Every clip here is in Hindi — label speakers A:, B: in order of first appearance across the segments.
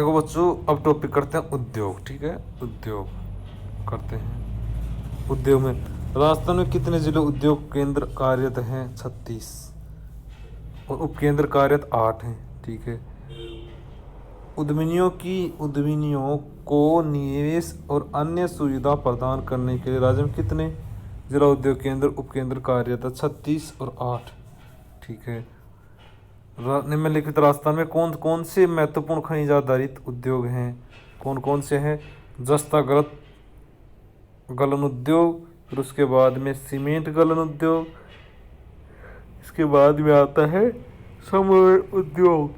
A: देखो बच्चों, अब टॉपिक करते हैं उद्योग। ठीक है, उद्योग करते हैं। उद्योग में राजस्थान में कितने जिले उद्योग केंद्र कार्यरत हैं? 36। और उपकेंद्र कार्यरत 8 हैं। ठीक है। उद्यमियों को निवेश और अन्य सुविधा प्रदान करने के लिए राज्य में कितने जिला उद्योग केंद्र उपकेंद्र कार्यरत है? 36 और 8। ठीक है। निम्नलिखित राजस्थान में कौन कौन से महत्वपूर्ण खनिज आधारित उद्योग हैं? कौन कौन से हैं? जस्ता गलन उद्योग, फिर उसके बाद में सीमेंट गलन उद्योग, इसके बाद में आता है समर उद्योग।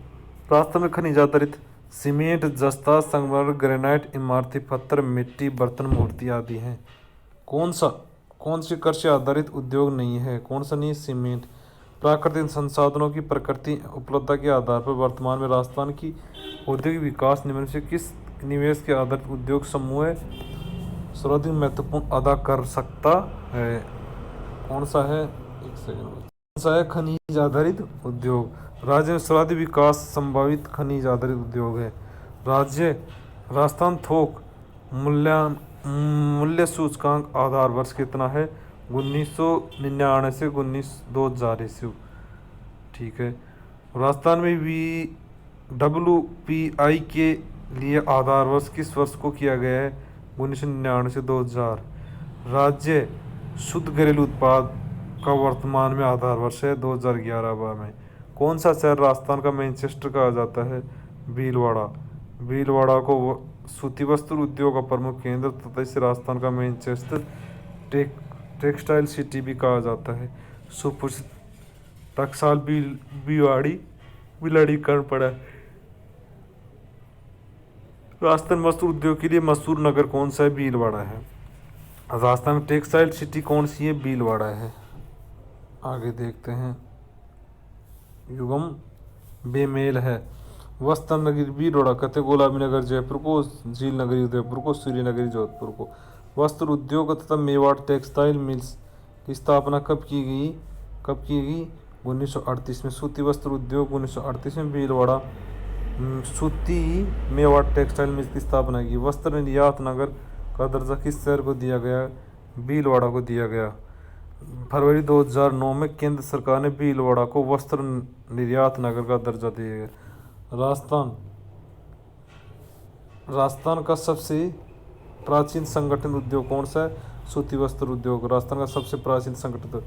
A: राजस्थान में खनिज आधारित सीमेंट, जस्ता, संगमरमर, ग्रेनाइट, इमारती पत्थर, मिट्टी, बर्तन, मूर्ति आदि हैं। कौन सी कृषि आधारित उद्योग नहीं है? कौन सा नहीं? सीमेंट। प्राकृतिक संसाधनों की प्रकृति उपलब्धता के आधार पर वर्तमान में राजस्थान की औद्योगिक विकास निम्न से किस निवेश के आधारित उद्योग समूह है सर्वाधिक महत्वपूर्ण अदा कर सकता है? कौन सा है? एक सेकंड। कौन सा है? खनिज आधारित उद्योग। राज्य में सर्वाधिक विकास संभावित खनिज आधारित उद्योग है। राजस्थान थोक मूल्य सूचकांक आधार वर्ष कितना है? 1999 से 2000 ईस्वी। ठीक है। राजस्थान में WPI के लिए आधार वर्ष किस वर्ष को किया गया है? 1999 से 2000। राज्य शुद्ध घरेलू उत्पाद का वर्तमान में आधार वर्ष है 2011 में। कौन सा शहर राजस्थान का मैनचेस्टर कहा जाता है? भीलवाड़ा। भीलवाड़ा को सूती वस्त्र उद्योग का प्रमुख केंद्र तथा इसे राजस्थान का मैनचेस्टर टेक्सटाइल सिटी भी कहा जाता है। सुप्रसिद्ध टकसाल बिलाड़ीकरण पड़ा। राजस्थान वस्त्र उद्योग के लिए मशहूर नगर कौन सा है? भीलवाड़ा है। राजस्थान में टेक्सटाइल सिटी कौन सी है? भीलवाड़ा है। आगे देखते हैं। युगम बेमेल है। वस्त्र नगरी भीलवाड़ा कहते गुलाबी नगर जयपुर को, झील नगरी उदयपुर को, सूर्य नगरी जोधपुर को। वस्त्र उद्योग तथा मेवाड़ टेक्सटाइल मिल्स की स्थापना कब की गई? 1938 में। सूती वस्त्र उद्योग 1938 में भीलवाड़ा सूती मेवाड़ टेक्सटाइल मिल्स की स्थापना की। वस्त्र निर्यात नगर का दर्जा किस शहर को दिया गया? भीलवाड़ा को दिया गया। फरवरी 2009 में केंद्र सरकार ने भीलवाड़ा को वस्त्र निर्यात नगर का दर्जा दिया गया। राजस्थान का सबसे प्राचीन संगठन उद्योग कौन सा है? सूती वस्त्र उद्योग राजस्थान का सबसे प्राचीन संगठन।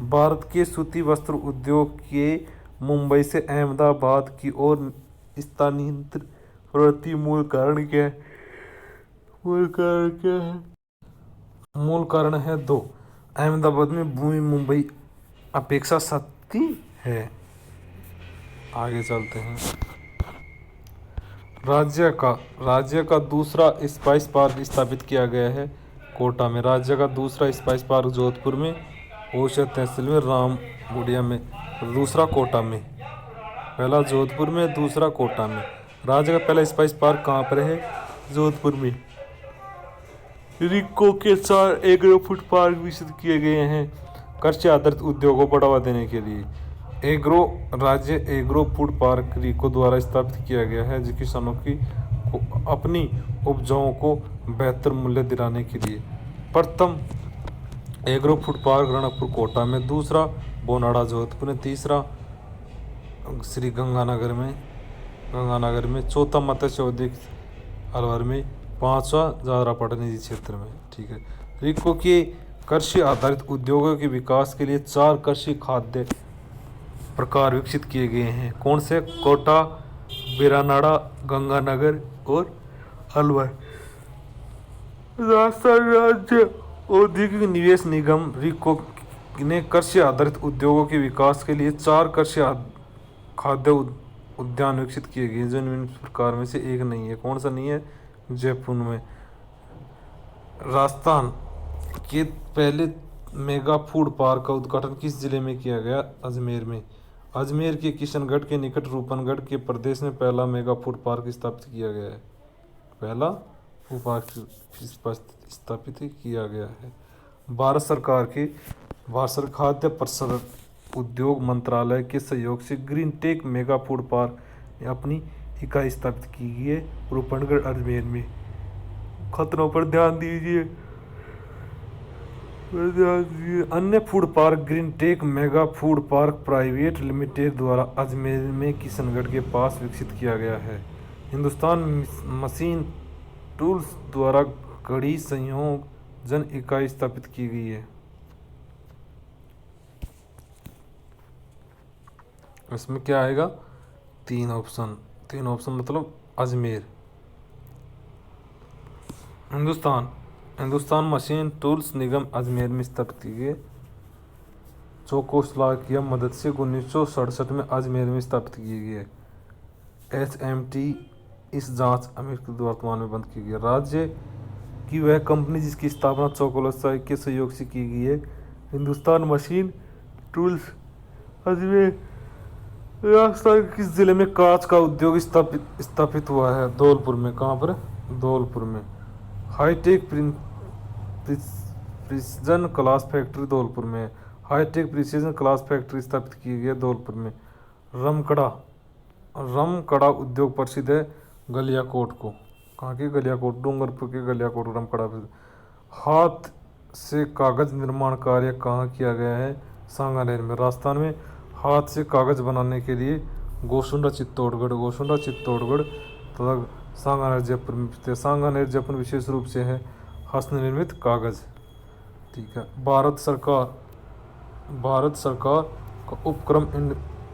A: भारत के सूती वस्त्र उद्योग के मुंबई से अहमदाबाद की ओर स्थानांतरित प्रवृत्ति मूल कारण क्या है? मूल कारण है 2। अहमदाबाद में भूमि मुंबई अपेक्षा सस्ती है। आगे चलते हैं। राज्य का दूसरा स्पाइस पार्क स्थापित किया गया है कोटा में। राज्य का दूसरा स्पाइस पार्क जोधपुर में, ओसिया तहसील में, रामगुड़िया में। दूसरा कोटा में। पहला जोधपुर में, दूसरा कोटा में। राज्य का पहला स्पाइस पार्क कहाँ पर है? जोधपुर में। रिको के 4 एग्रो फूड पार्क विकसित किए गए हैं कृषि आधारित उद्योगों को बढ़ावा देने के लिए। राज्य एग्रो फूड पार्क रिको द्वारा स्थापित किया गया है जो किसानों की अपनी उपजाओं को बेहतर मूल्य दिलाने के लिए। प्रथम agro food park Rankapur Kota में, दूसरा बोनाड़ा जोधपुर में, तीसरा श्री गंगानगर में, चौथा मत्स्य औद्योगिक अलवर में, पांचवा जादरा निजी क्षेत्र में। ठीक है। रिको के कृषि आधारित उद्योगों के विकास के लिए 4 कृषि खाद्य प्रकार विकसित किए गए हैं। कौन से? कोटा, बिरानाड़ा, गंगानगर और अलवर। राजस्थान राज्य औद्योगिक निवेश निगम रिको ने कृषि आधारित उद्योगों के विकास के लिए 4 कृषि खाद्य उद्यान विकसित किए गए जो निम्न प्रकार में से एक नहीं है। कौन सा नहीं है? जयपुर में। राजस्थान के पहले मेगा फूड पार्क का उद्घाटन किस जिले में किया गया? अजमेर में। अजमेर के किशनगढ़ के निकट रूपनगढ़ के प्रदेश में पहला मेगा फूड पार्क स्थापित किया गया है। पहला फूड पार्क स्थापित किया गया है। भारत सरकार खाद्य प्रसंस्करण उद्योग मंत्रालय के सहयोग से green tech mega food park अपनी इकाई स्थापित की गई है रूपनगढ़ अजमेर में। खतरों पर ध्यान दीजिए। अन्य food park Greentech mega food park private limited द्वारा अजमेर में किशनगढ़ के पास विकसित किया गया है। हिंदुस्तान मशीन टूल्स द्वारा कड़ी संयोजन इकाई स्थापित की गई है। इसमें क्या आएगा? 3 ऑप्शन मतलब अजमेर। हिंदुस्तान मशीन टूल्स निगम अजमेर में स्थापित की गई। चेकोस्लोवाकिया मदद से 1967 में अजमेर में स्थापित की गई है। HMT इस जांच अमेरिका वर्तमान में बंद की गई है। राज्य की वह कंपनी जिसकी स्थापना चेकोस्लोवाकिया के सहयोग से की गई है। Hindustan machine tools Ajmer. राजस्थान के किस जिले में कांच का उद्योग स्थापित हुआ है? धौलपुर में। कहाँ पर? धौलपुर में। High tech precision glass factory Dholpur में। हाईटेक प्रिसीजन ग्लास फैक्ट्री स्थापित की गई है धौलपुर में। रमकड़ा उद्योग प्रसिद्ध है गलियाकोट को। कहाँ की? गलियाकोट। डूंगरपुर के गलियाकोट रमकड़ा। हाथ से कागज निर्माण कार्य कहाँ किया गया है? सांगानेर में। राजस्थान में हाथ से कागज बनाने के लिए गोसुंडा चित्तौड़गढ़ तथा सांगानेर जयपुर में। सांगानेर जयपुर विशेष रूप से है हस्तनिर्मित कागज। ठीक है। भारत सरकार का उपक्रम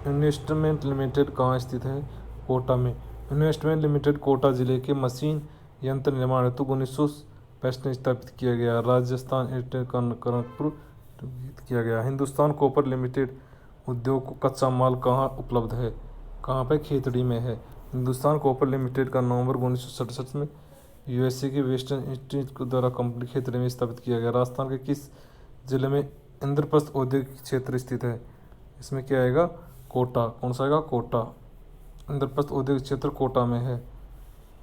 A: इन्वेस्टमेंट लिमिटेड कहाँ स्थित है? कोटा में। इन्वेस्टमेंट लिमिटेड कोटा जिले के मशीन यंत्र निर्माण हेतु 1965 में स्थापित किया गया। राजस्थान एयरटेल कनकपुर किया गया। हिंदुस्तान कॉपर लिमिटेड उद्योग को कच्चा माल कहाँ उपलब्ध है? कहाँ पे? खेतड़ी में है। हिंदुस्तान कॉपर लिमिटेड का नवंबर 1967 में USA के वेस्टर्न इंस्टीट्यूट द्वारा कंपनी खेतड़ी में स्थापित किया गया। राजस्थान के किस जिले में इंद्रप्रस्थ औद्योगिक क्षेत्र स्थित है? इसमें क्या आएगा? कोटा। कौन सा आएगा? कोटा। इंद्रप्रस्थ औद्योगिक क्षेत्र कोटा में है।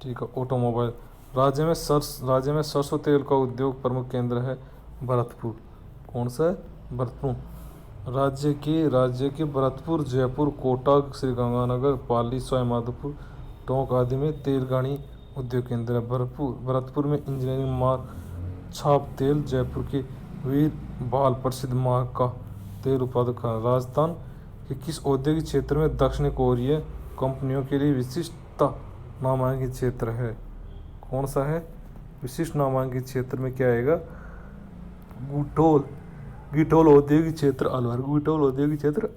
A: ठीक है। ऑटोमोबाइल। राज्य में सरसों तेल का उद्योग प्रमुख केंद्र है भरतपुर। कौन सा है? भरतपुर। राज्य के भरतपुर, जयपुर, कोटा, श्रीगंगानगर, पाली, सवाईमाधोपुर, टोंक आदि में तेल गाड़ी उद्योग केंद्र है। भरतपुर में इंजीनियरिंग मार्ग छाप तेल, जयपुर के वीर बाल प्रसिद्ध मार्ग का तेल उत्पादक है। राजस्थान के किस औद्योगिक क्षेत्र में दक्षिण कोरिया कंपनियों के लिए विशिष्ट नामांकित क्षेत्र है? कौन सा है? विशिष्ट नामांकित क्षेत्र में क्या आएगा? गिटोल औद्योगिक क्षेत्र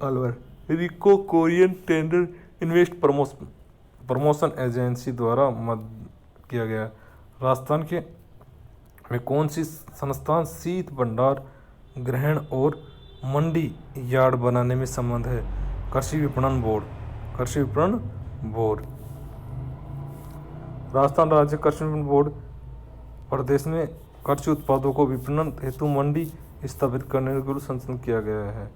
A: Alwar. RIICO Korean tender invest promotion agency द्वारा किया गया। राजस्थान के में कौन सी संस्थान शीत भंडार ग्रहण और मंडी यार्ड बनाने में संबंध है? कृषि विपणन बोर्ड। राजस्थान राज्य कृषि विपणन बोर्ड प्रदेश में कृषि उत्पादों को विपणन हेतु मंडी स्थापित करने के लिए संचालन किया गया है।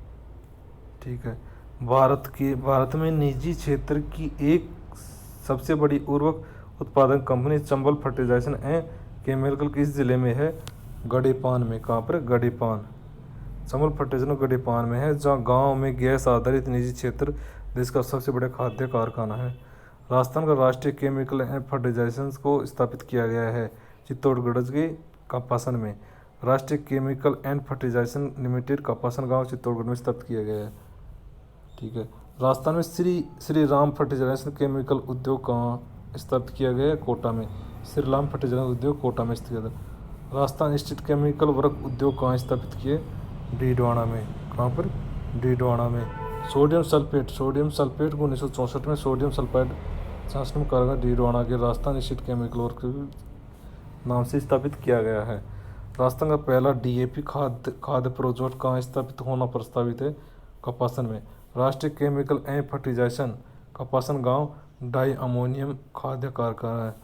A: ठीक है। भारत में निजी क्षेत्र की एक सबसे बड़ी उर्वरक उत्पादन company Chambal fertilisation and chemical किस जिले में है? गड़ेपान में। कहाँ पर? गड़ेपान। चंबल फर्टिलाइजेशन गड़ेपान में है, जहाँ गांव में गैस आधारित निजी क्षेत्र देश का सबसे बड़ा खाद्य कारखाना है। राजस्थान का राष्ट्रीय केमिकल एंड फर्टिलाइजेशन को स्थापित किया गया है चित्तौड़गढ़ के कपासन में। राष्ट्रीय chemical and fertilisation limited Kapasan गांव चित्तौड़गढ़ में स्थापित किया गया है। ठीक है। राजस्थान में श्री राम फर्टिलाइजेशन केमिकल उद्योग कहाँ स्थापित किया गया है? कोटा में। श्री राम फर्टिलाइजेशन उद्योग कोटा में स्थित है। राजस्थान स्टेट केमिकल वर्क उद्योग कहाँ स्थापित किए? डीडवाना में। कहाँ पर? डीडवाना में। सोडियम सल्फेट को 1964 में सोडियम सल्फाइड संस्करण कारखाना डीडवाना के राजस्थान स्टेट केमिकल वर्क नाम से स्थापित किया गया है। राजस्थान का पहला DAP खाद्य प्रोजेक्ट कहाँ स्थापित होना प्रस्तावित है? कपासन में। राष्ट्रीय केमिकल एंड फर्टिलाइजेशन कपासन गांव डाई अमोनियम खाद्य कारखाना है।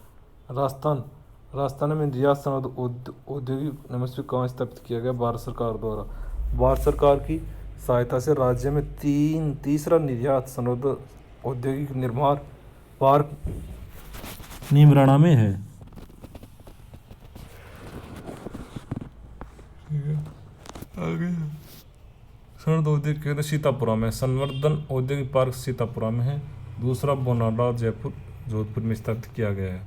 A: राजस्थान में निर्यात संवर्धन औद्योगिक निवेश कहाँ स्थापित किया गया? भारत सरकार द्वारा। भारत सरकार की सहायता से राज्य में तीसरा निर्यात संवर्धन औद्योगिक निर्माण पार्क नीमराणा में है। आगे संवर्धन औद्योगिक केंद्र सीतापुरा में। संवर्धन औद्योगिक पार्क सीतापुरा में है। दूसरा बोनाडा जोधपुर में स्थापित किया गया है।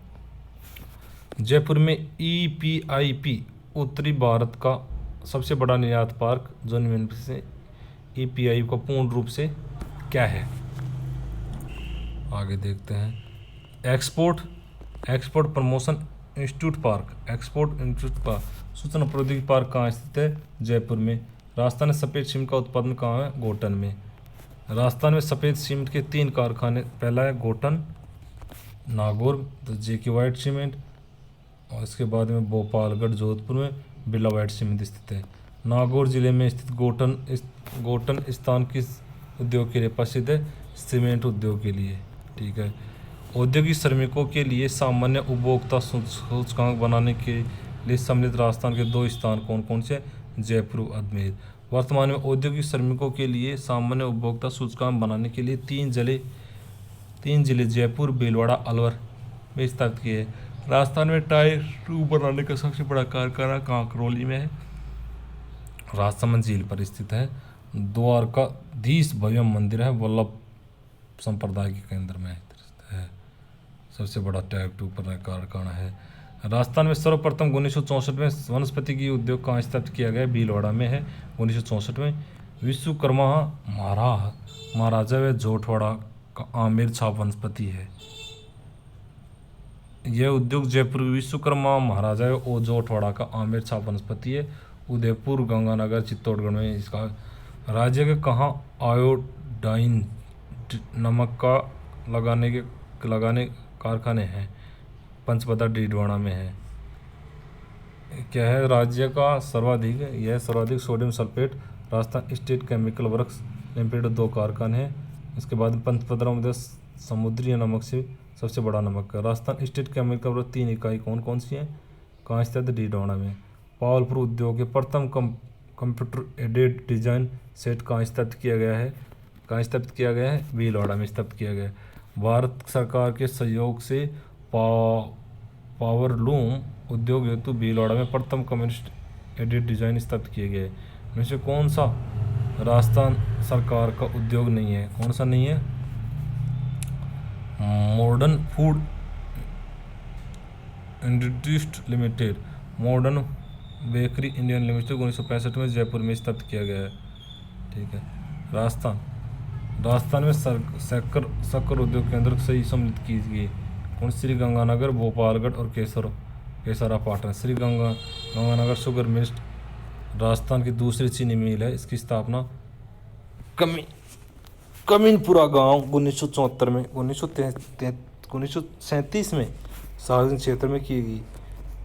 A: जयपुर में EPIP उत्तरी भारत का सबसे बड़ा निर्यात पार्क जो निम्न से EPIP का पूर्ण रूप से क्या है। आगे देखते हैं। Export promotion institute park, export institute park सूचना प्रौद्योगिकी पार्क कहाँ स्थित है? जयपुर में। राजस्थान में सफ़ेद सीमेंट का उत्पादन कहाँ है? गोटन में। राजस्थान में सफ़ेद सीमेंट के 3 कारखाने, पहला है गोटन, नागौर तो JK वाइट सीमेंट, और इसके बाद में भोपालगढ़ जोधपुर में बिरला वाइट सीमेंट स्थित है। नागौर जिले में स्थित गोटन स्थान किस उद्योग के लिए प्रसिद्ध है? सीमेंट उद्योग के लिए। ठीक है। औद्योगिक श्रमिकों के लिए सामान्य उपभोक्ता सूचकांक बनाने के लिए सम्मिलित राजस्थान के 2 स्थान कौन कौन से? जयपुर और अजमेर। वर्तमान में औद्योगिक श्रमिकों के लिए सामान्य उपभोक्ता सूचकांक बनाने के लिए 3 जिले जयपुर, भीलवाड़ा, अलवर में स्थापित किए हैं। राजस्थान में टायर 2 बनाने का सबसे बड़ा कारखाना कांकरौली में है, राजसमंद झील पर स्थित है। द्वारकाधीश भव्य मंदिर है, वल्लभ संप्रदाय के केंद्र में है, सबसे बड़ा टायर 2 पर कारखाना है। राजस्थान में सर्वप्रथम 1964 में वनस्पति की उद्योग कहाँ स्थापित किया गया? भीलवाड़ा में है 1964 में। विश्वकर्मा महाराजा व जोटवाड़ा का आमेर छाप वनस्पति है। यह उद्योग जयपुर विश्वकर्मा महाराजा और जोटवाड़ा का आमेर छाप वनस्पति है। उदयपुर, गंगानगर, चित्तौड़गढ़ में इसका। राज्य के कहाँ आयोडाइन नमक का लगाने कारखाने हैं? पंचपदा डीडवाना में है। क्या है राज्य का सर्वाधिक? यह सर्वाधिक sodium sulphate Rajasthan state chemical works limited 2 कारखाने हैं। इसके बाद पंचपदा में समुद्री नमक से सबसे बड़ा नमक है। राजस्थान स्टेट केमिकल वर्क्स 3 इकाई कौन कौन सी हैं? कहाँ स्थित? डीडवाना में। पावलपुर उद्योग के प्रथम कंप्यूटर एडेड डिजाइन सेट कहाँ स्थापित किया गया है? कहाँ स्थापित किया गया है? भीलवाड़ा में स्थापित किया गया है। भारत सरकार के सहयोग से पावरलूम उद्योग हेतु भीलवाड़ा में प्रथम कम्युनिस्ट एडेड डिजाइन स्थापित किए गए। इनमें से कौन सा राजस्थान सरकार का उद्योग नहीं है? कौन सा नहीं है? Modern food industries limited, modern bakery Indian limited 1965 में जयपुर में स्थापित किया गया है। ठीक है। राजस्थान में शक्कर उद्योग केंद्र सही सम्मिलित की गई कौन? श्री गंगानगर, भोपालगढ़ और केसरा पाटन। श्री गंगानगर शुगर मिल्स राजस्थान की दूसरी चीनी मिल है। इसकी स्थापना कमीनपुरा गांव 1974 में 1937 में सार्वजनिक क्षेत्र में की गई।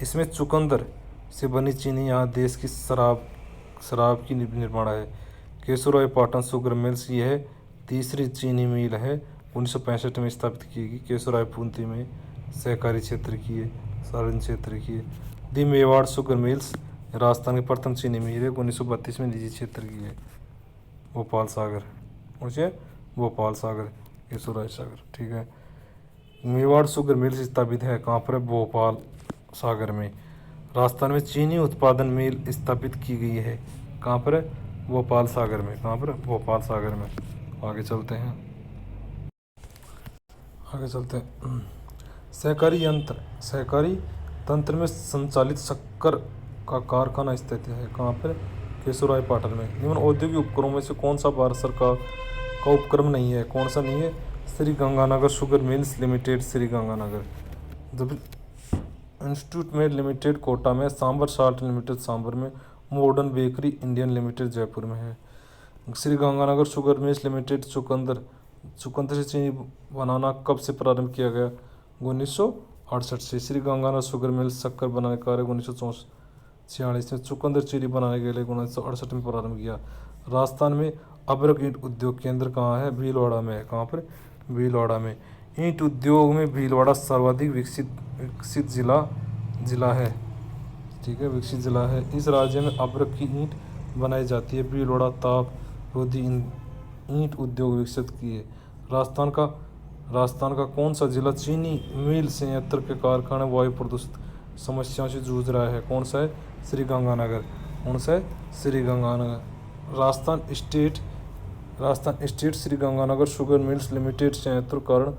A: इसमें चुकंदर से बनी चीनी यहाँ देश की शराब की निर्माण है। केशोराय पाटन शुगर मिल्स यह तीसरी चीनी मिल है, 1965 में स्थापित की गई। केशोराय पूंती में सहकारी क्षेत्र की है, सार्वजनिक क्षेत्र की है। दी मेवाड़ शुगर मिल्स राजस्थान की प्रथम चीनी मिल है, 1932 में निजी क्षेत्र की है। भोपाल सागर, केशोराय सागर। ठीक है। मेवाड़ शुगर मिल्स स्थापित है कहाँ पर? भोपाल सागर में। राजस्थान में चीनी उत्पादन मिल स्थापित की गई है कहाँ पर? भोपाल सागर में। कहाँ पर? भोपाल सागर में। आगे चलते हैं। सहकारी तंत्र में संचालित शक्कर का कारखाना स्थित है कहाँ पर? केशोराय पाटन में। निम्न औद्योगिक उपक्रमों में से कौन सा भारत सरकार का उपक्रम नहीं है? कौन सा नहीं है? Shri Ganganagar sugar mills limited, Shri Ganganagar. जब इंस्टीट्यूट में लिमिटेड कोटा में, सांबर साल्ट लिमिटेड सांबर में, modern bakery Indian limited Jaipur में है। Shri Ganganagar sugar mills limited चुकंदर से चीनी बनाना कब से प्रारंभ किया गया? 1968 से। श्री गंगानगर शुगर मिल्स शक्कर बनाने का कार्य 1946 में, चुकंदर चीनी बनाने के लिए 1968 में प्रारंभ किया। राजस्थान में अभ्रक ईंट उद्योग केंद्र कहाँ है? भीलवाड़ा में है। कहाँ पर? भीलवाड़ा में। ईंट उद्योग में भीलवाड़ा सर्वाधिक विकसित जिला है। ठीक है, विकसित जिला है। इस राज्य में अभ्रक की ईंट बनाई जाती है। भीलवाड़ा ताप रोधी ईंट उद्योग विकसित किए। राजस्थान का कौन सा जिला चीनी मिल संयंत्र के कारखाने वायु प्रदूषण समस्याओं से जूझ रहा है? कौन सा है? श्री गंगानगर। कौन सा है? Shri Ganganagar. Rajasthan state Shri Ganganagar sugar mills limited संयंत्र कारण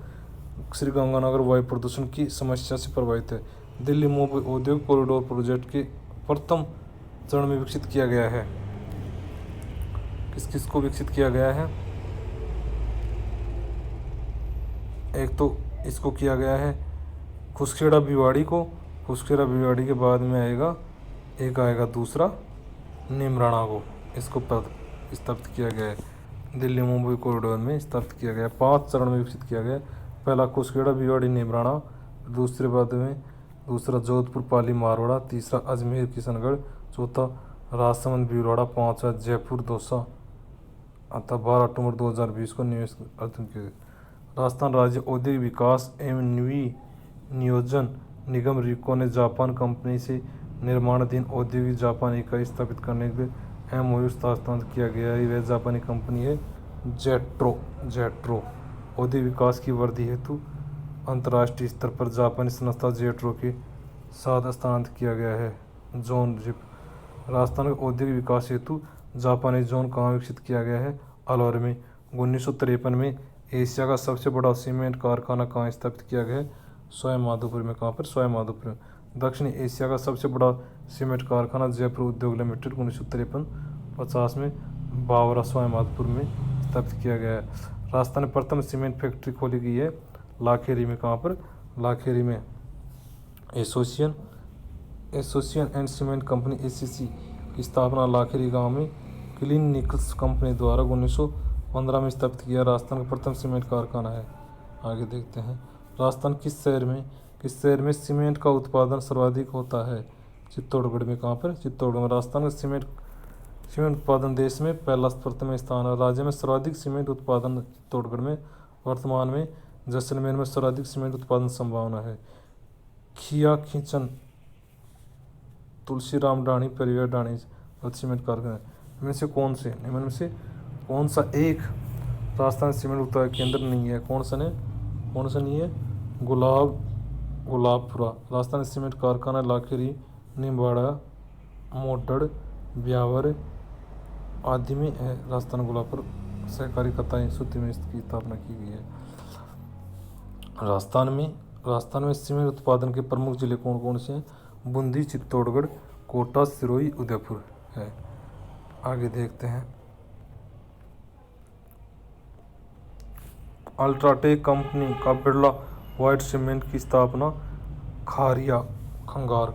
A: श्रीगंगानगर वायु प्रदूषण की समस्या से प्रभावित है। दिल्ली मुंबई औद्योगिक कॉरिडोर प्रोजेक्ट के प्रथम चरण में विकसित किया गया है। किस किस को विकसित किया गया है? एक तो इसको किया गया है खुसखेड़ा भिवाड़ी को, खुसखेड़ा भिवाड़ी के बाद में आएगा दूसरा नीमराणा को, इसको स्थापित किया गया है। दिल्ली मुंबई कॉरिडोर में स्थापित किया गया है, 5 चरण में विकसित किया गया है। पहला खुसखेड़ा भिवाड़ी नीमराणा, दूसरे बाद में दूसरा जोधपुर पाली मारवाड़ा, तीसरा अजमेर किशनगढ़, चौथा राजसमंद भीलवाड़ा, पाँचवा जयपुर दौसा। अतः 12 अक्टूबर 2020 को निवेश अर्जन किया गया। राजस्थान राज्य औद्योगिक विकास एवं नियोजन निगम रिको ने जापान कंपनी से निर्माणाधीन औद्योगिक जापान इकाई स्थापित करने के लिए MOU हस्ताक्षर किया गया है। वह जापानी कंपनी है जेट्रो। औद्योगिक विकास की वृद्धि हेतु अंतर्राष्ट्रीय स्तर पर जापानी संस्था जेट्रो के साथ हस्तांतरित किया गया है। जोन जिप राजस्थान के औद्योगिक विकास हेतु जापानी जोन कहाँ विकसित किया गया है? अलवर में। 1953 में एशिया का सबसे बड़ा सीमेंट कारखाना कहाँ स्थापित किया गया है? सवाई माधोपुर में। कहाँ पर? सवाई माधोपुर में। दक्षिण एशिया का सबसे बड़ा सीमेंट कारखाना जयपुर उद्योग लिमिटेड 1953-50 में बावरा सवाई माधोपुर में स्थापित किया गया है। राजस्थान में प्रथम सीमेंट फैक्ट्री खोली गई है लाखेरी में। कहाँ पर? लाखेरी में। Association and cement company ACC की स्थापना लाखेरी गांव में क्लीन निकल्स कंपनी द्वारा 1915 में स्थापित किया। राजस्थान का प्रथम सीमेंट कारखाना है। आगे देखते हैं राजस्थान किस शहर में सीमेंट का उत्पादन सर्वाधिक होता है? चित्तौड़गढ़ में। कहाँ पर? चित्तौड़गढ़ में। राजस्थान का सीमेंट उत्पादन देश में प्रथम स्थान है। राज्य में सर्वाधिक सीमेंट उत्पादन चित्तौड़गढ़ में। वर्तमान में जैसलमेर में सर्वाधिक सीमेंट उत्पादन संभावना है। खिया खींचन तुलसीराम डाणी परिवार डाणी सीमेंट कारखाना। इनमें से कौन सा एक राजस्थान सीमेंट उत्पादन केंद्र नहीं है? कौन सा नहीं है? गुलाबपुरा। राजस्थान सीमेंट कारखाना लाखेरी, निम्बाड़ा, मोडड़, ब्यावर आदि में है। राजस्थान गुलाबपुर सहकारी कताई सूती में इसकी स्थापना की गई है। राजस्थान में सीमेंट उत्पादन के प्रमुख जिले कौन कौन से हैं? बूंदी, चित्तौड़गढ़, कोटा, सिरोही, उदयपुर है। आगे देखते हैं अल्ट्राटेक कंपनी का बिरला व्हाइट सीमेंट की स्थापना खारिया खंगार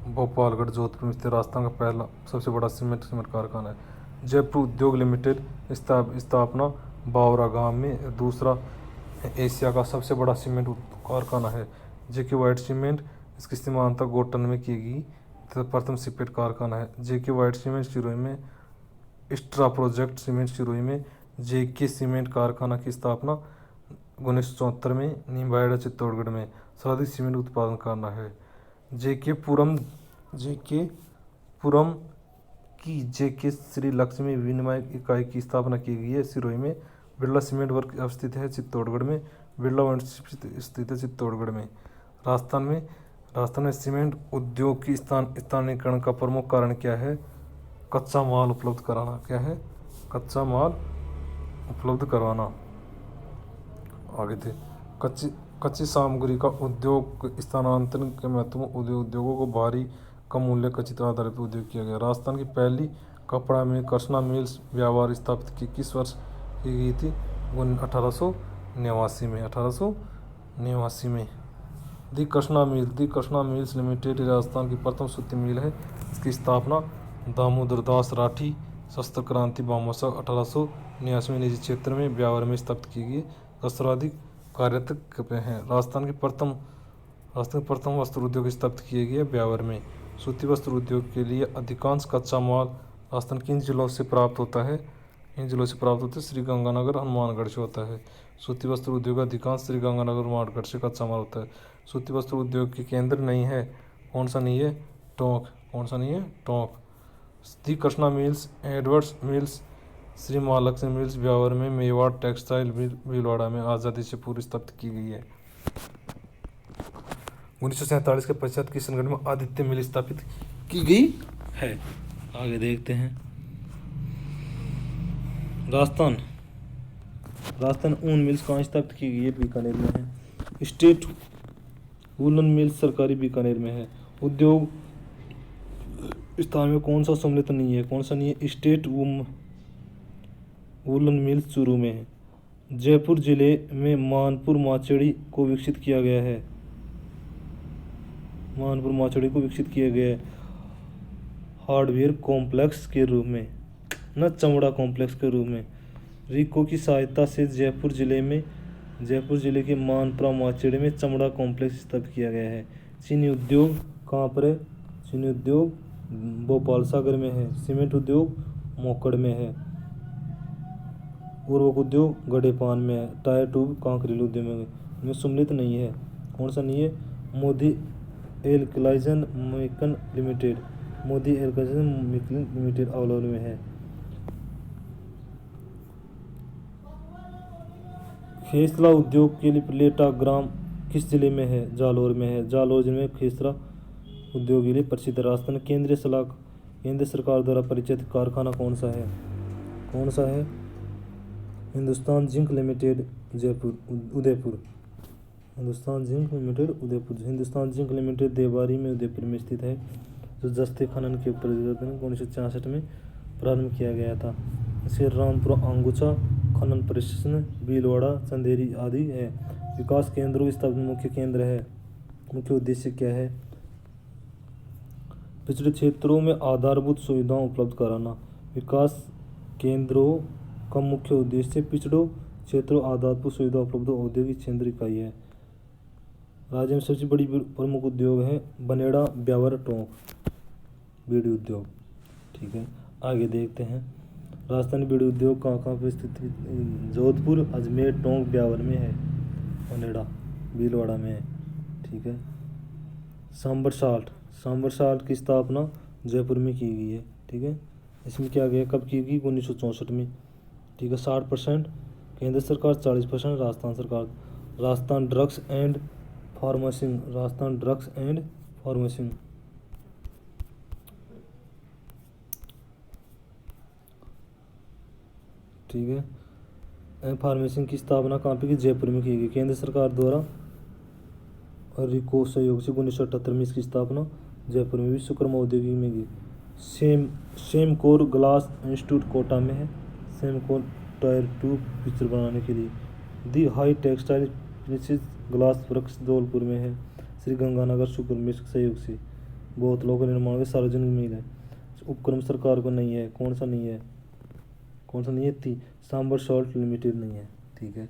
A: भोपालगढ़ जोधपुर में स्थित राजस्थान का पहला सबसे बड़ा सीमेंट कारखाना है। जयपुर उद्योग लिमिटेड स्थापना बावरा गांव में। दूसरा एशिया का सबसे बड़ा सीमेंट कारखाना है। JK व्हाइट सीमेंट इसकी सीमांत गोटन में की गई तथा प्रथम सीमेंट कारखाना है। JK व्हाइट सीमेंट सिरोही में। स्ट्रा प्रोजेक्ट सीमेंट सिरोही में। JK सीमेंट कारखाना की स्थापना 1974 में निम्बाड़ा चित्तौड़गढ़ में। सर्वाधिक सीमेंट उत्पादन करना है। JK पुरम की JK श्री लक्ष्मी विनिमय इकाई की स्थापना की गई है सिरोही में। बिरला सीमेंट वर्क अवस्थित है चित्तौड़गढ़ में। बिरला स्थित है चित्तौड़गढ़ में। राजस्थान में सीमेंट उद्योग की स्थानीयकरण का प्रमुख कारण क्या है? कच्चा माल उपलब्ध कराना। क्या है? कच्चा माल उपलब्ध करवाना। आगे थे कच्ची सामग्री का उद्योग स्थानांतरण के महत्व उद्योगों को भारी कम मूल्य कच्ची आधारित उद्योग किया गया। राजस्थान की पहली कपड़ा मिल कृष्णा मिल्स व्यापार स्थापित की किस वर्ष की गई थी? 1889 में। दी कृष्णा मिल्स लिमिटेड राजस्थान की प्रथम सूती मिल है। इसकी स्थापना दामोदर दास राठी शस्त्र क्रांति बामोसा 1889 में निजी क्षेत्र में ब्यावर में स्थापित की गई। सर्वाधिक कार्यरत हैं। राजस्थान के प्रथम वस्त्र उद्योग स्थापित किए गए ब्यावर में। सूती वस्त्र उद्योग के लिए अधिकांश कच्चा माल राजस्थान किन जिलों से प्राप्त होता है? श्रीगंगानगर हनुमानगढ़ से होता है। सूती वस्त्र उद्योग अधिकांश श्रीगंगानगर हनुमानगढ़ से कच्चा माल होता है। सूती वस्त्र उद्योग के केंद्र नहीं है। कौन सा नहीं है? Tonk. The Krishna mills, Edwards mills, Shri Mahalakshmi mills Beawar में। मेवाड़ टेक्सटाइल मिल भीलवाड़ा में आज़ादी से पूर्व स्थापित की गई है। 1947 के पश्चात किशनगढ़ में आदित्य मिल स्थापित की गई है। आगे देखते हैं राजस्थान ऊन मिल्स कहाँ स्थापित की गई है? बीकानेर में है। स्टेट वूलन मिल्स सरकारी बीकानेर में है। उद्योग स्थान में कौन सा सम्मिलित नहीं है? कौन सा नहीं है? स्टेट वूलन मिल्स चूरू में है। जयपुर जिले में मानपुर माचेड़ी को विकसित किया गया है। मानपुर माचेड़ी को विकसित किया गया है हार्डवेयर कॉम्प्लेक्स के रूप में, न चमड़ा कॉम्प्लेक्स के रूप में। रिको की सहायता से जयपुर जिले के मानपुरा माचेड़ी में चमड़ा कॉम्प्लेक्स स्थापित किया गया है। चीनी उद्योग कहाँ पर है? चीनी उद्योग भोपाल सागर में है। सीमेंट उद्योग मोकड़ में है। उर्वरक उद्योग गड़ेपान में है। टायर ट्यूब कांकरेल उद्योग में सम्मिलित नहीं है। कौन सा नहीं है? मोदी एल्कलाइजन मेकन लिमिटेड, मोदी एल्कलाइजन मेकन लिमिटेड अवलोर में है। खेसरा उद्योग के लिए प्लेटा ग्राम किस जिले में है? जालौर में है। जालौर जिले में खेसरा उद्योग के लिए प्रसिद्ध है। राजस्थान केंद्र सरकार द्वारा परिचित कारखाना कौन सा है? कौन सा है? Hindustan zinc limited Udaipur. Hindustan zinc limited Devari में उदयपुर में स्थित है, जो जस्ते खनन के ऊपर 1966 में प्रारंभ किया गया था। इसे रामपुरा अंगुचा खनन परिक्षण भीलवाड़ा चंदेरी आदि है। विकास केंद्रों की स्थापना मुख्य केंद्र है। मुख्य उद्देश्य क्या है? पिछड़े क्षेत्रों में आधारभूत सुविधाएं उपलब्ध कराना। विकास केंद्रों का मुख्य उद्देश्य पिछड़ों क्षेत्रों आधारभूत सुविधा उपलब्ध औद्योगिक केंद्र इकाई है। राज्य में सबसे बड़ी प्रमुख उद्योग है बनेड़ा ब्यावर टोंक बीड़ी उद्योग। ठीक है, आगे देखते हैं। राजस्थानी बीड़ी उद्योग कहाँ कहाँ पे स्थित है? जोधपुर, अजमेर, टोंक, ब्यावर में है। बनेड़ा भीलवाड़ा में है। ठीक है। सांबर साल्ट की स्थापना जयपुर में की गई है। ठीक है, इसमें क्या गया, कब की गई? 1964 में। ठीक है। 60% केंद्र सरकार, 40% राजस्थान सरकार। राजस्थान ड्रग्स एंड फार्मेसिंग ठीक है। फार्मेसिंग की स्थापना कहाँ पे की? जयपुर में की गई केंद्र सरकार द्वारा। और रिको सहयोग से 1978 में इसकी स्थापना जयपुर में भी सुकर्मा औद्योगिक में की। सेमकोर ग्लास इंस्टीट्यूट कोटा में है। सेमकोर टायर ट्यूब पिक्चर बनाने के लिए। The high textile precision glass works Dholpur में है। श्री गंगानगर सुपर मिल्स सहयोग से बोतलों के निर्माण के सार्वजनिक मिल है। उपक्रम सरकार को नहीं है। कौन सा नहीं है? सांबर सॉल्ट लिमिटेड नहीं है। ठीक है।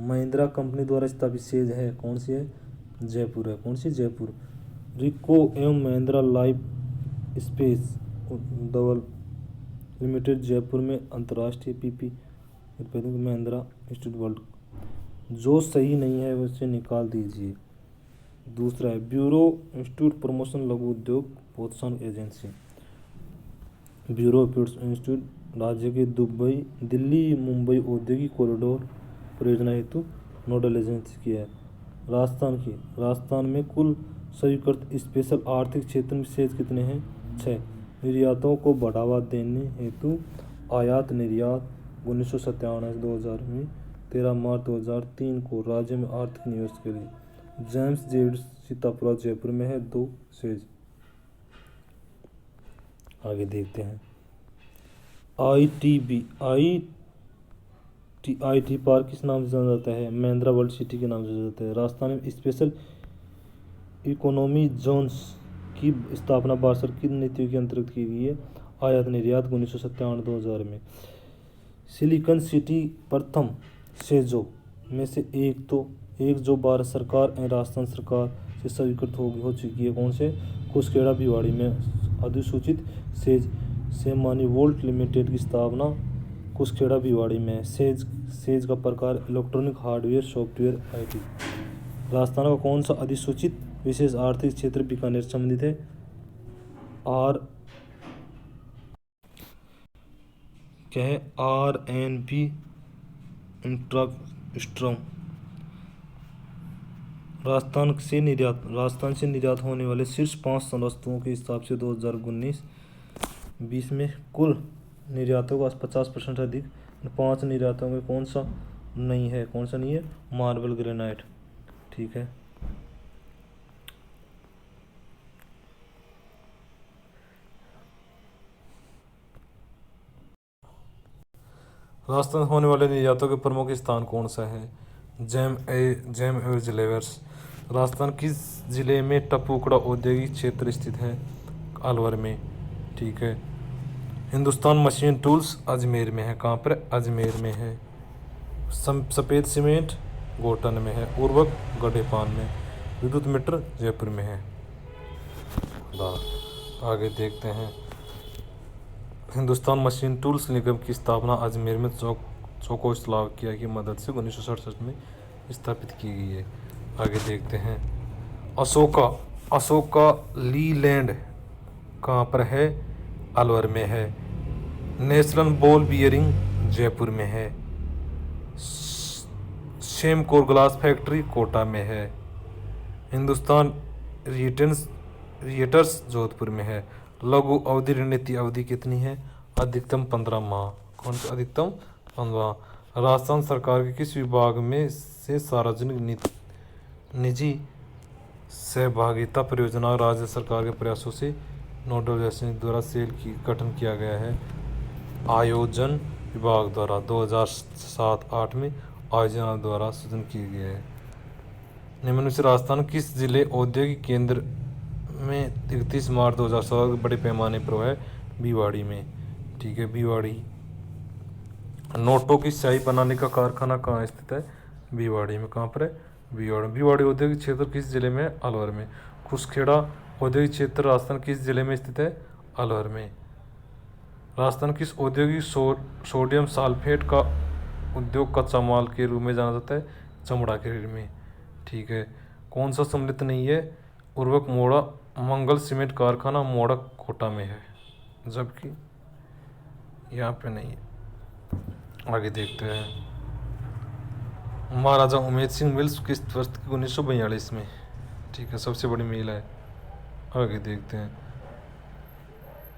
A: महिंद्रा कंपनी द्वारा स्थापित सेज है। कौन सी है? जयपुर है। कौन सी? जयपुर। रिको एवं Mahindra life space double limited Jaipur में अंतर्राष्ट्रीय पीपी महिंद्रा इंस्टीट्यूट वर्ल्ड। जो सही नहीं है उसे निकाल दीजिए। दूसरा है ब्यूरो इंस्टीट्यूट प्रमोशन लघु उद्योग प्रोत्साहन एजेंसी। ब्यूरो इंस्टीट्यूट राज्य के दिल्ली मुंबई औद्योगिक कॉरिडोर परियोजना हेतु नोडल एजेंसी की है। राजस्थान में कुल स्वीकृत स्पेशल आर्थिक क्षेत्र में सेज कितने हैं? 6। निर्यातों को बढ़ावा देने हेतु आयात निर्यात 1997-2000 में 13 मार्च 2003 को राज्य में आर्थिक निवेश के लिए जेम्स जेड सीतापुरा जयपुर में है 2 सेज। आगे देखते हैं। आईटी पार्क किस नाम से जाना जाता है? महिंद्रा वर्ल्ड सिटी के नाम से जाना जाता है। राजस्थान में स्पेशल इकोनॉमी जोन्स की स्थापना भारत सरकार की नीतियों के अंतर्गत की गई है। आयात निर्यात 1997-2000 में। सिलिकॉन सिटी प्रथम सेजों में से एक जो भारत सरकार एवं राजस्थान सरकार से स्वीकृत हो चुकी है। कौन से? कुसखेड़ा भिवाड़ी में अधिसूचित सेमानी वोल्ट लिमिटेड की स्थापना कुसखेड़ा भिवाड़ी में। सेज का प्रकार electronic hardware software IT. Rajasthan का कौन सा अधिसूचित विशेष आर्थिक क्षेत्र बीकानेर संबंधित है? क्या है? RNB इंट्रास्ट्रम। राजस्थान से निर्यात होने वाले शीर्ष 5 वस्तुओं के हिसाब से 2019-20 में कुल निर्यातों का 50% अधिक 5 निर्यातों में कौन सा नहीं है, कौन सा नहीं है? Marble granite. ठीक है। राजस्थान होने वाले निर्यातों के प्रमुख स्थान कौन सा है? जैम एवं जिलेवर्स। राजस्थान किस जिले में टपुकड़ा औद्योगिक क्षेत्र स्थित है? अलवर में। ठीक है। हिंदुस्तान मशीन टूल्स अजमेर में है। कहाँ पर? अजमेर में है। सफ़ेद सीमेंट गोटन में है। उर्वरक गढ़ेपान में। विद्युत मीटर जयपुर में है। आगे देखते हैं। हिंदुस्तान मशीन टूल्स निगम की स्थापना अजमेर में चेकोस्लोवाकिया की मदद से 1967 में स्थापित की गई है। आगे देखते हैं। अशोका लीलैंड कहाँ पर है? अलवर में है। नेशनल बॉल बियरिंग जयपुर में है। शेमकोर ग्लास फैक्ट्री कोटा में है। हिंदुस्तान रिएटर्स जोधपुर में है। लघु अवधि ऋण नीति अवधि कितनी है? अधिकतम 15 माह। कौन सा? अधिकतम 15। राजस्थान सरकार के किस विभाग में से सार्वजनिक निजी सहभागिता परियोजना राज्य सरकार के प्रयासों से नोडल एजेंसी द्वारा सेल की गठन किया गया है? आयोजन विभाग द्वारा 2007-8 में आयोजन द्वारा सृजन किए गए हैं। निम्न में से राजस्थान किस जिले औद्योगिक केंद्र में 31 मार्च 2017 बड़े पैमाने पर है? भिवाड़ी में। ठीक है। भिवाड़ी। नोटों की स्याही बनाने का कारखाना कहाँ स्थित है? भिवाड़ी में। कहाँ पर है? भिवाड़ी। भिवाड़ी औद्योगिक क्षेत्र किस जिले में है? अलवर में। खुसखेड़ा औद्योगिक क्षेत्र राजस्थान किस जिले में स्थित है? अलवर में। राजस्थान किस औद्योगिक सोडियम सल्फेट का उद्योग कच्चा माल के रूप में जाना जाता है? चमड़ा के रीढ़ में। ठीक है। कौन सा सम्मिलित नहीं है? उर्वरक मोड़ा मंगल सीमेंट कारखाना मोड़ा कोटा में है, जबकि यहाँ पे नहीं है। आगे देखते हैं। महाराजा उमेद सिंह मिल्स किस वर्ष की? 1942 में। ठीक है। सबसे बड़ी मिल है। आगे देखते हैं।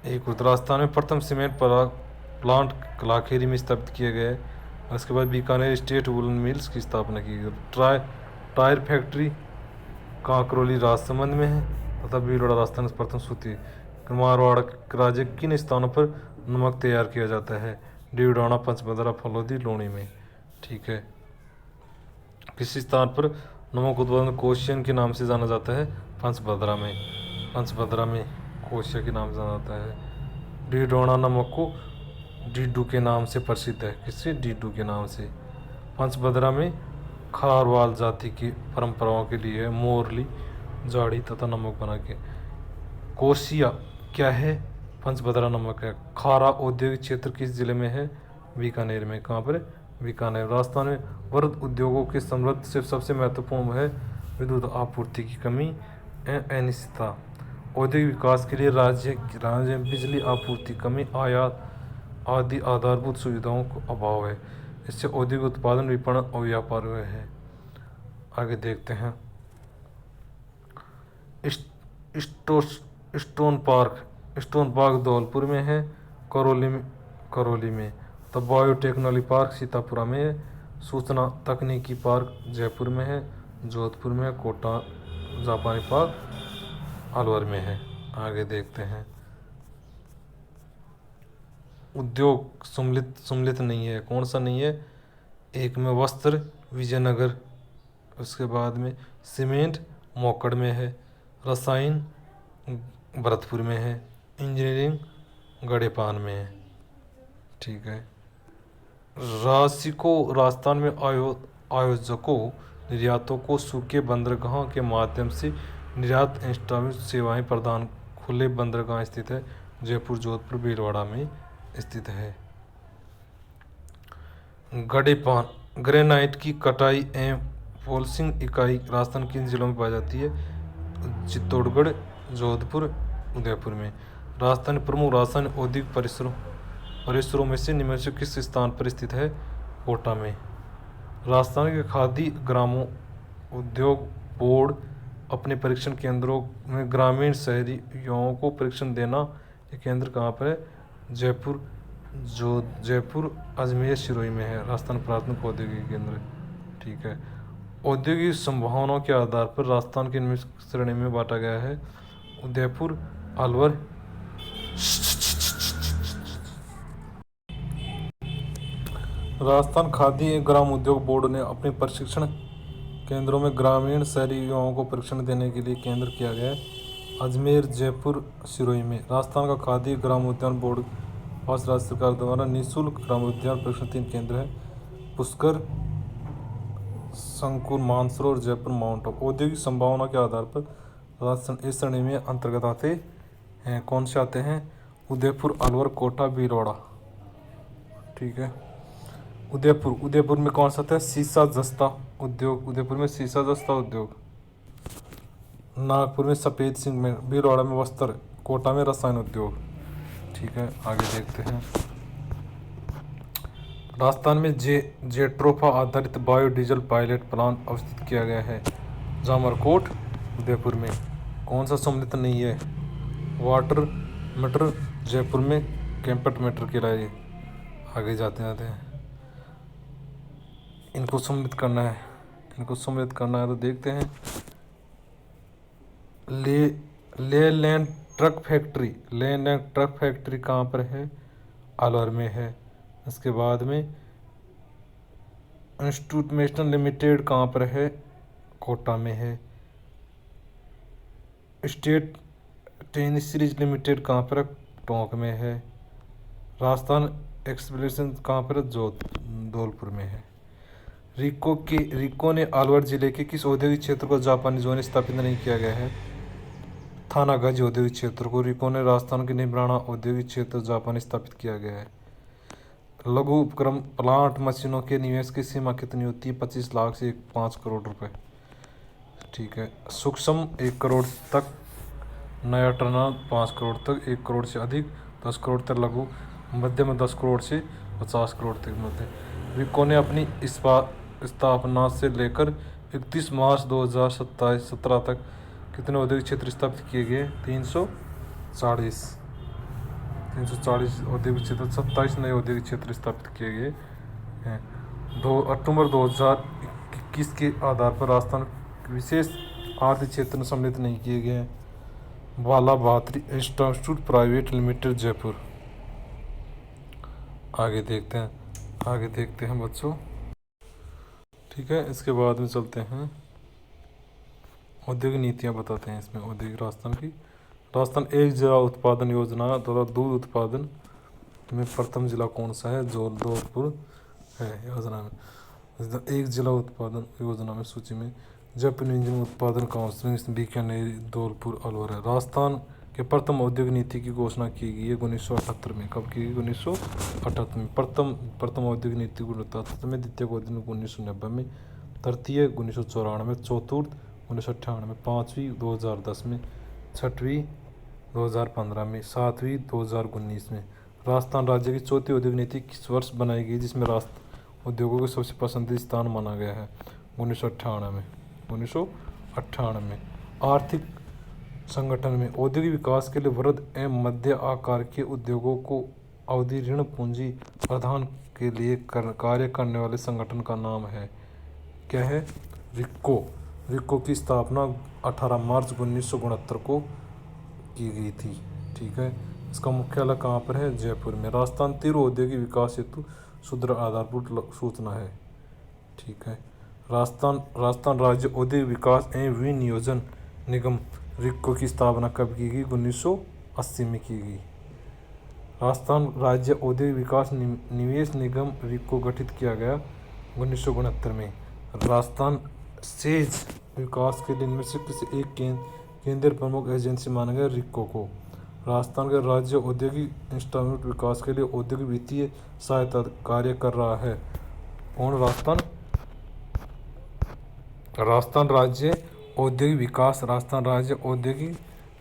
A: एक राजस्थान में प्रथम सीमेंट प्लांट लाखेरी में स्थापित किए गए। उसके बाद बीकानेर स्टेट वुलन मिल्स की स्थापना की गई। टायर फैक्ट्री कांकरोली राजसमंद में है तथा भीलवाड़ा राजस्थान में प्रथम सूती। मारवाड़ राज्य किन स्थानों पर नमक तैयार किया जाता है? डीवडाना, पंचभद्रा, फलोदी, लोणी में। ठीक है। किस स्थान पर नमक उत्पादन कोशियन के नाम से जाना जाता है? पंचभद्रा में। पंचभद्रा में कोशिया के नाम से जाना जाता है। डीडोना नमक को डीडू के नाम से प्रसिद्ध है। किससे? डीडू के नाम से। पंचभद्रा में खारवाल जाति की परंपराओं के लिए मोरली जाड़ी तथा नमक बना के। कोशिया क्या है? पंचभद्रा नमक है। खारा औद्योगिक क्षेत्र किस जिले में है? बीकानेर में। कहाँ पर? बीकानेर। राजस्थान में वृहद उद्योगों के समृद्ध से सबसे महत्वपूर्ण है विद्युत आपूर्ति की कमी अनिश्चितता। औद्योगिक विकास के लिए राज्य में बिजली आपूर्ति कमी, आयात आदि आधारभूत सुविधाओं का अभाव है। इससे औद्योगिक उत्पादन, विपणन और व्यापार हुए हैं। आगे देखते हैं। स्टोन पार्क धौलपुर में है। करौली में। तो बायोटेक्नोलॉजी पार्क सीतापुरा में है। सूचना तकनीकी पार्क जयपुर में है। जोधपुर में है। कोटा जापानी पार्क अलवर में है। आगे देखते हैं। उद्योग सम्मिलित नहीं है। कौन सा नहीं है? एक में वस्त्र विजयनगर, उसके बाद में सीमेंट मोकड़ में है। रसायन भरतपुर में है। इंजीनियरिंग गढ़ेपान में है। ठीक है। राजस्थान में आयोजकों निर्यातों को सूखे बंदरगाहों के माध्यम से निर्यात इंस्टॉलमेंट सेवाएं प्रदान खुले बंदरगाह स्थित है। जयपुर, जोधपुर, भीलवाड़ा में स्थित है। गढ़ेपान ग्रेनाइट की कटाई एवं पॉलिशिंग इकाई राजस्थान किन जिलों में पाई जाती है? चित्तौड़गढ़, जोधपुर, उदयपुर में। राजस्थान प्रमुख राजस्थान औद्योगिक परिसरों में से निम्न से किस स्थान पर स्थित है? कोटा में। राजस्थान के खादी ग्रामों उद्योग बोर्ड अपने परीक्षण केंद्रों में ग्रामीण शहरी युवाओं को परीक्षण देना। ये केंद्र कहाँ पर है? जयपुर जो जयपुर, अजमेर, सिरोही में है। राजस्थान प्राथमिक औद्योगिक केंद्र, ठीक है। औद्योगिक संभावनाओं के आधार पर राजस्थान की निम्न श्रेणी में बांटा गया है। उदयपुर, अलवर। राजस्थान खादी एवं ग्राम उद्योग बोर्ड ने अपने प्रशिक्षण केंद्रों में ग्रामीण शहरी युवाओं को प्रशिक्षण देने के लिए केंद्र किया गया है अजमेर, जयपुर, सिरोही में। राजस्थान का खादी ग्राम उद्यान बोर्ड पास राज्य सरकार द्वारा निःशुल्क ग्राम उद्यान प्रशिक्षण 3 केंद्र है: पुष्कर, संकुल, मानसरोवर, जयपुर, माउंट आबू। औद्योगिक संभावना के आधार पर राजस्थान इस श्रेणी में अंतर्गत आते हैं। कौन से आते हैं? उदयपुर, अलवर, कोटा, भीलवाड़ा, ठीक है। उदयपुर में कौन सा आता है? सीसा जस्ता उद्योग, उदयपुर में सीसा जस्ता उद्योग। नागपुर में सफेद सीमेंट, भीलवाड़ा में वस्त्र, कोटा में रसायन उद्योग, ठीक है। आगे देखते हैं। राजस्थान में जेट्रोफा आधारित बायोडीजल पायलट प्लांट अवस्थित किया गया है जामरकोट, उदयपुर में। कौन सा सम्मिलित नहीं है? वाटर मीटर, जयपुर में कैंपट मीटर के लिए। आगे जाते हैं, इनको सम्मिलित करना है तो देखते हैं। लेलैंड ट्रक फैक्ट्री कहाँ पर है? अलवर में है। इसके बाद में इंस्टीट्यूशनल लिमिटेड कहाँ पर है? कोटा में है। स्टेट टेनिसरीज लिमिटेड कहाँ पर है? टोंक में है। राजस्थान एक्सप्रेशन कहाँ पर है? धौलपुर में है। रिको ने अलवर जिले के किस औद्योगिक क्षेत्र को जापानी जोन स्थापित नहीं किया गया है? थानागाजी औद्योगिक क्षेत्र को रिको ने राजस्थान के निब्राना औद्योगिक क्षेत्र जापानी स्थापित किया गया है। लघु उपक्रम प्लांट मशीनों के निवेश की सीमा कितनी होती है? 25 लाख से 5 करोड़ रुपए, ठीक है। सूक्ष्म 1 करोड़ तक, नया टर्नओवर 5 करोड़ तक, 1 करोड़ से अधिक 10 करोड़ तक, लघु मध्यम 10 करोड़ से 50 करोड़ तक मिलते हैं। रिको ने अपनी स्थापना से लेकर 31 मार्च 2017 तक कितने औद्योगिक क्षेत्र स्थापित किए गए? 340 औद्योगिक क्षेत्र, 27 नए औद्योगिक क्षेत्र स्थापित किए गए हैं। 2 अक्टूबर 2021 के आधार पर राजस्थान विशेष आर्थिक क्षेत्र में सम्मिलित नहीं किए गए हैं। बाला बहादुर इंस्टीट्यूट प्राइवेट लिमिटेड, जयपुर। आगे देखते हैं बच्चों, ठीक है। इसके बाद में चलते हैं, औद्योगिक नीतियाँ बताते हैं इसमें औद्योगिक राजस्थान की। राजस्थान एक जिला उत्पादन योजना द्वारा दूध उत्पादन में प्रथम जिला कौन सा है? धौलपुर है योजना में। एक जिला उत्पादन योजना में सूची में जयपुर इंजन उत्पादन काउंसिल, बीकानेर, धौलपुर, अलवर है। राजस्थान के प्रथम औद्योगिक नीति की घोषणा की गई है 1978 में। कब की गई? 1978 में। प्रथम औद्योगिक नीति 1978 में, द्वितीय औद्योगिक 1990 में, तृतीय 1994, चतुर्थ 1998, पाँचवीं 2010 में, छठवीं 2015 में, सातवीं 2019 में। राजस्थान राज्य की चौथी औद्योगिक नीति किस वर्ष बनाई गई जिसमें राजस्थान उद्योगों को सबसे पसंदीदा स्थान माना गया है? 1998 में। आर्थिक संगठन में औद्योगिक विकास के लिए वृहद एवं मध्य आकार के उद्योगों को अवधि ऋण पूंजी प्रदान के लिए कार्य करने वाले संगठन का नाम है, क्या है? रिको की स्थापना 18 मार्च 1969 को की गई थी, ठीक है। इसका मुख्यालय कहाँ पर है? जयपुर में। राजस्थान तीव्र औद्योगिक विकास हेतु सुदृढ़ आधारभूत सूचना है, ठीक है। राजस्थान राज्य औद्योगिक विकास एवं विनियोजन निगम रिको की स्थापना कब की गई? 1980 में की गई। राजस्थान राज्य औद्योगिक विकास निवेश निगम रिको गठित किया गया 1969 में। राजस्थान सेज विकास के लिए इनमें से किसी एक केंद्रीय प्रमुख एजेंसी माना गया रिको को। राजस्थान के राज्य औद्योगिक इंस्टीट्यूट विकास के लिए औद्योगिक वित्तीय सहायता कार्य कर रहा है। कौन? राजस्थान राज्य औद्योगिक विकास, राजस्थान राज्य औद्योगिक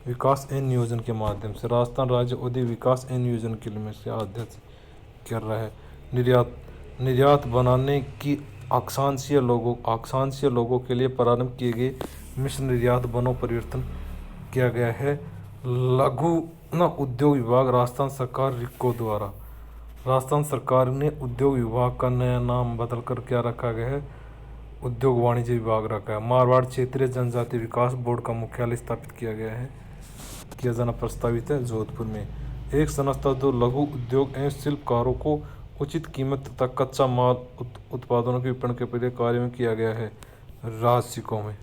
A: विकास एवं नियोजन के माध्यम से राजस्थान राज्य औद्योगिक विकास एवं नियोजन के लिए से अध्यक्ष कर रहा है। निर्यात बनाने की आकांक्षी लोगों के लिए प्रारंभ किए गए मिश्र निर्यात वनों परिवर्तन किया गया है। लघु उद्योग विभाग राजस्थान सरकार रिको द्वारा। राजस्थान सरकार ने उद्योग विभाग का नया नाम बदलकर क्या रखा गया है? उद्योग वाणिज्य विभाग रखा है। मारवाड़ क्षेत्रीय जनजाति विकास बोर्ड का मुख्यालय स्थापित किया गया है, किया जाना प्रस्तावित है जोधपुर में। एक संस्था जो लघु उद्योग एवं शिल्पकारों को उचित कीमत तथा कच्चा माल उत्पादनों के विपणन के लिए कार्य में किया गया है, राजसिको में।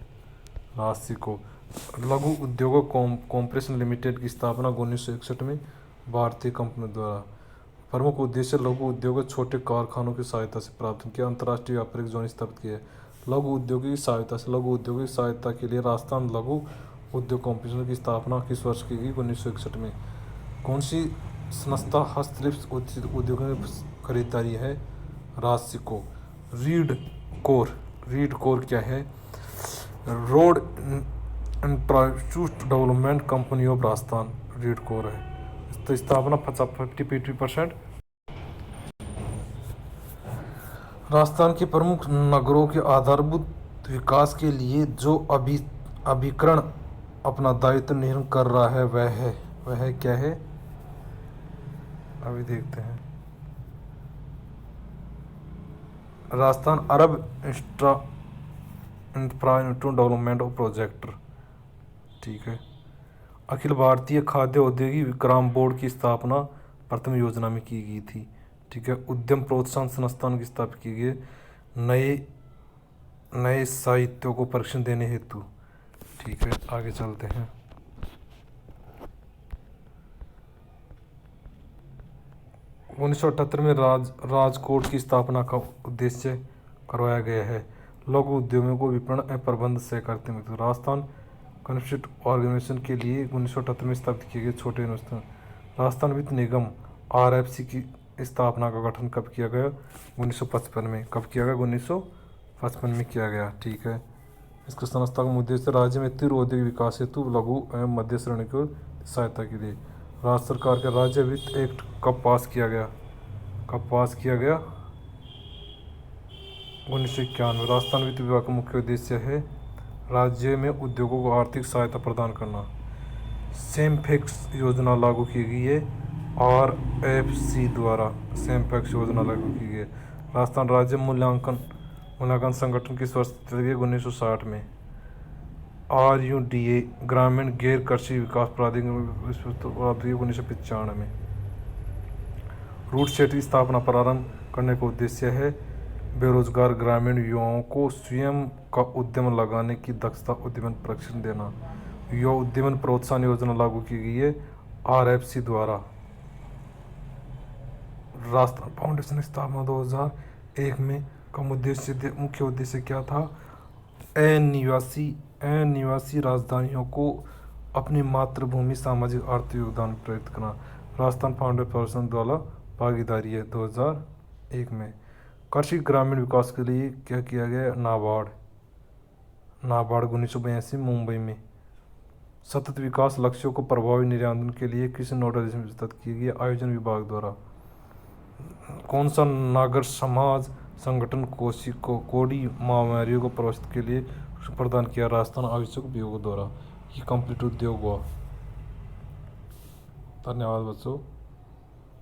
A: राजसिको लघु उद्योगों कॉर्पोरेशन लिमिटेड की स्थापना 1961 में भारतीय कंपनी द्वारा। प्रमुख उद्देश्य लघु उद्योग छोटे कारखानों की सहायता से प्राप्त किया। अंतर्राष्ट्रीय व्यापारिक जोन स्थापित किया। लघु उद्योगों की सहायता से लघु उद्योगों की सहायता के लिए राजस्थान लघु उद्योग कॉर्पोरेशन की स्थापना किस वर्ष की गई? 1961 में। कौन सी संस्था हस्तशिल्प उद्योगों की खरीदारी है? राजसिको। रीड कोर। रीड कोर क्या है? Road infrastructure development company of Rajasthan RIDCOR है। तो स्थापना 50% राजस्थान के प्रमुख नगरों के आधारभूत विकास के लिए जो अभिकरण अपना दायित्व निर्वहन कर रहा है वह क्या है? अभी देखते हैं। राजस्थान अर्ब इंफ्रास्ट्रक्चर डेवलपमेंट प्रोजेक्ट, ठीक है। अखिल भारतीय खाद्य औद्योगिक ग्राम बोर्ड की स्थापना प्रथम योजना में की गई थी, ठीक है। उद्यम प्रोत्साहन संस्थान की स्थापना की गई नए साहित्यों को प्रशिक्षण देने हेतु, ठीक है। आगे चलते हैं। उन्नीस सौ 1978 में राजकोट की स्थापना का उद्देश्य करवाया गया है। लघु उद्योगों को विपणन एवं प्रबंध सहकारिता में राजस्थान कॉन्स्टिट्यूट ऑर्गेनाइजेशन के लिए 1978 में स्थापित किए गए छोटे इन्वेस्टर। राजस्थान वित्त निगम RFC की स्थापना का गठन कब किया गया? 1955 में। कब किया गया? 1955 में किया गया, ठीक है। इसका संस्था का उद्देश्य राज्य में तीव्र औद्योगिक विकास हेतु लघु एवं मध्य श्रेणी को सहायता के लिए। राज्य सरकार का राज्य वित्त एक्ट कब पास किया गया? 1991। राजस्थान वित्त विभाग का मुख्य उद्देश्य है राज्य में उद्योगों को आर्थिक सहायता प्रदान करना। सेमफेक्स योजना लागू की गई है RFC द्वारा। सेमफेक्स योजना लागू की गई है। राजस्थान राज्य मूल्यांकन संगठन किस वर्ष स्थापित किया? 1960 में। RUDA ग्रामीण गैर कृषि विकास प्राधिकरण 1995 में। रूट सेट की स्थापना प्रारंभ करने का उद्देश्य है बेरोजगार ग्रामीण युवाओं को स्वयं का उद्यम लगाने की दक्षता उद्यमन प्रशिक्षण देना। युवा उद्यमन प्रोत्साहन योजना लागू की गई है RFC द्वारा। राजस्थान फाउंडेशन की स्थापना 2001 में का मुख्य उद्देश्य क्या था? अनिवासी राजधानियों को अपनी मातृभूमि सामाजिक आर्थिक योगदान प्रेरित करना। राजस्थान फाउंडेशन द्वारा भागीदारी है 2001 में। कृषि ग्रामीण विकास के लिए क्या किया गया? नाबार्ड 1982 मुंबई में। सतत विकास लक्ष्यों को प्रभावी नियंत्रण के लिए किस नोडल एजेंसी स्थापित की गई? आयोजन विभाग द्वारा। कौन सा नागर समाज संगठन कोड़ी महामारियों को प्रबंधन के लिए प्रदान किया? राजस्थान आवश्यक विभाग द्वारा। ये कंप्लीट उद्योग हुआ। धन्यवाद बच्चों।